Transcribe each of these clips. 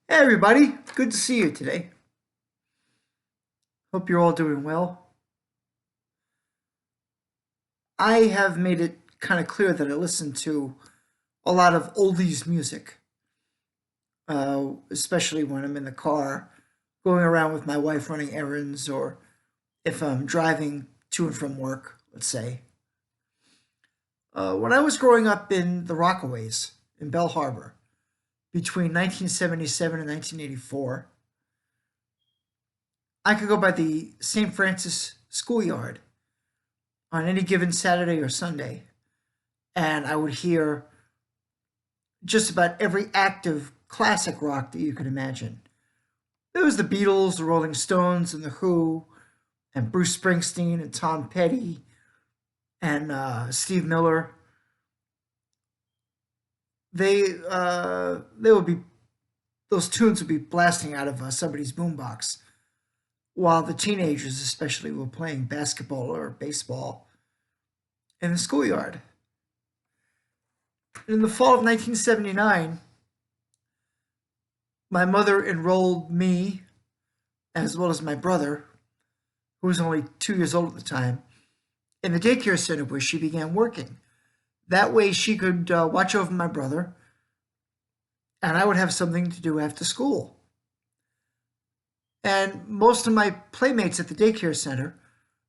Hey everybody, good to see you today. Hope you're all doing well. I have made it kind of clear that I listen to a lot of oldies music, especially when I'm in the car going around with my wife running errands or if I'm driving to and from work, let's say. When I was growing up in the Rockaways in Bell Harbor between 1977 and 1984, I could go by the St. Francis schoolyard on any given Saturday or Sunday, and I would hear just about every act of classic rock that you could imagine. There was the Beatles, the Rolling Stones, and the Who, and Bruce Springsteen, and Tom Petty, and Steve Miller. They would be those tunes would be blasting out of somebody's boombox, while the teenagers, especially, were playing basketball or baseball in the schoolyard. In the fall of 1979, my mother enrolled me, as well as my brother, who was only 2 years old at the time, in the daycare center where she began working. That way she could watch over my brother, and I would have something to do after school. And most of my playmates at the daycare center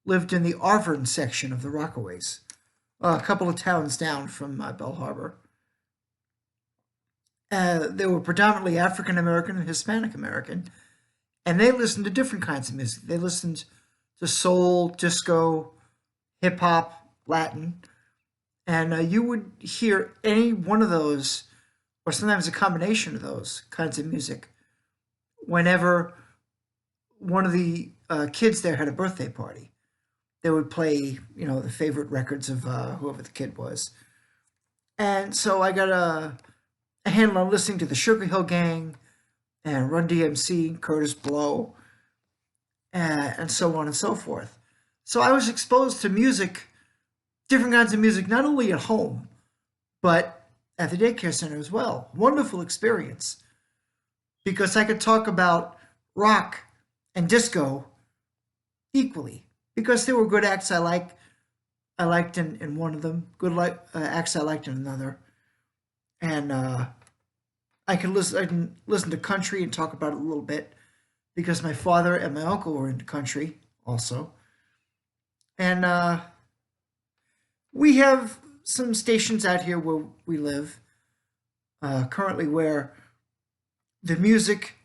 lived in the Arvern section of the Rockaways, a couple of towns down from Bell Harbor. They were predominantly African American and Hispanic American, and they listened to different kinds of music. They listened to soul, disco, hip hop, Latin, and you would hear any one of those, or sometimes a combination of those kinds of music, whenever one of the kids there had a birthday party. They would play, the favorite records of whoever the kid was. And so I got a handle on listening to the Sugar Hill Gang and Run DMC, Curtis Blow, and so on and so forth. So I was exposed to music, different kinds of music, not only at home, but at the daycare center as well. Wonderful experience because I could talk about rock and disco equally because they were good acts I liked in one of them, acts I liked in another, and I can listen to country and talk about it a little bit because my father and my uncle were into country also, and we have some stations out here where we live currently where the music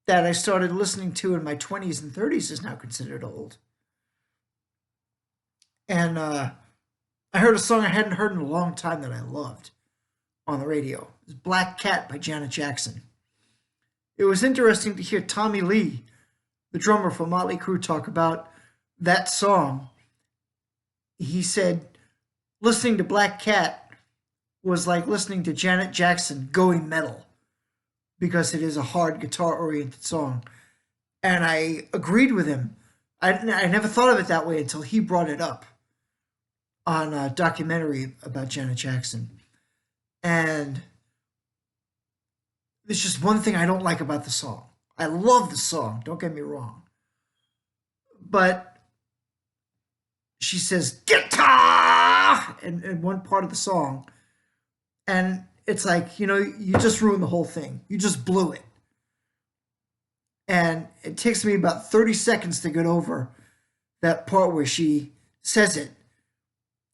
that I started listening to in my 20s and 30s is now considered old. And I heard a song I hadn't heard in a long time that I loved on the radio. It was Black Cat by Janet Jackson. It was interesting to hear Tommy Lee, the drummer for Motley Crue, talk about that song. He said listening to Black Cat was like listening to Janet Jackson going metal because it is a hard guitar oriented song. And I agreed with him. I never thought of it that way until he brought it up on a documentary about Janet Jackson. And there's just one thing I don't like about the song. I love the song, don't get me wrong. But she says guitar in one part of the song. And it's like, you just ruined the whole thing. You just blew it. And it takes me about 30 seconds to get over that part where she says it.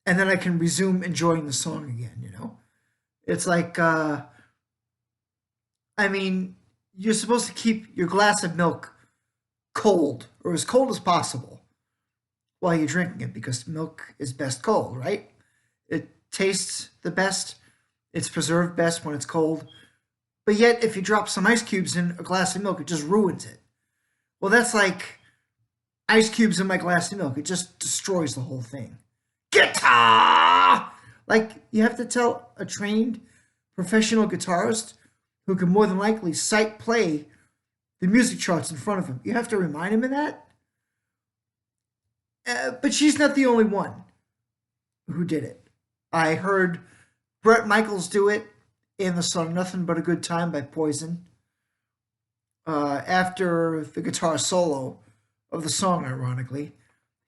And then I can resume enjoying the song again. It's like, you're supposed to keep your glass of milk cold or as cold as possible while you're drinking it because milk is best cold, right? It tastes the best, it's preserved best when it's cold. But yet, if you drop some ice cubes in a glass of milk, it just ruins it. Well, that's like ice cubes in my glass of milk. It just destroys the whole thing. Guitar! Like, you have to tell a trained professional guitarist who can more than likely sight play the music charts in front of him. You have to remind him of that. But she's not the only one who did it. I heard Brett Michaels do it in the song Nothing But a Good Time by Poison. after the guitar solo of the song, ironically,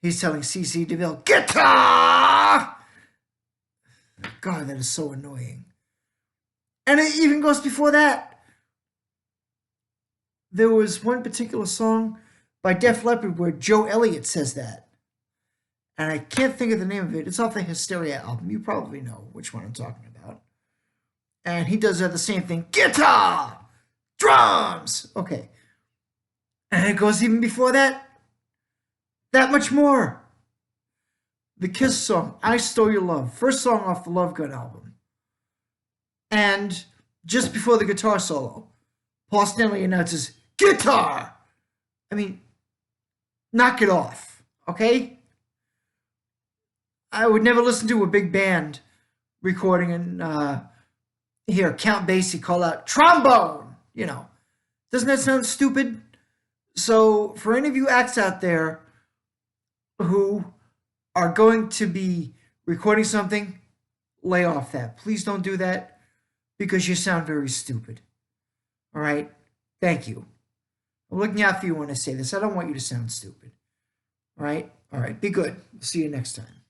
he's telling CC DeVille, guitar! God, that is so annoying. And it even goes before that. There was one particular song by Def Leppard where Joe Elliott says that. And I can't think of the name of it. It's off the Hysteria album. You probably know which one I'm talking about. And he does the same thing. Guitar! Drums! Okay. And it goes even before that. That much more. The Kiss song, I Stole Your Love. First song off the Love Gun album. And just before the guitar solo, Paul Stanley announces, guitar! I mean, knock it off, okay? I would never listen to a big band recording and hear Count Basie call out, trombone! You know, doesn't that sound stupid? So for any of you acts out there who are going to be recording something, lay off that. Please don't do that because you sound very stupid. All right? Thank you. I'm looking out for you when I say this. I don't want you to sound stupid. All right? All right. Be good. See you next time.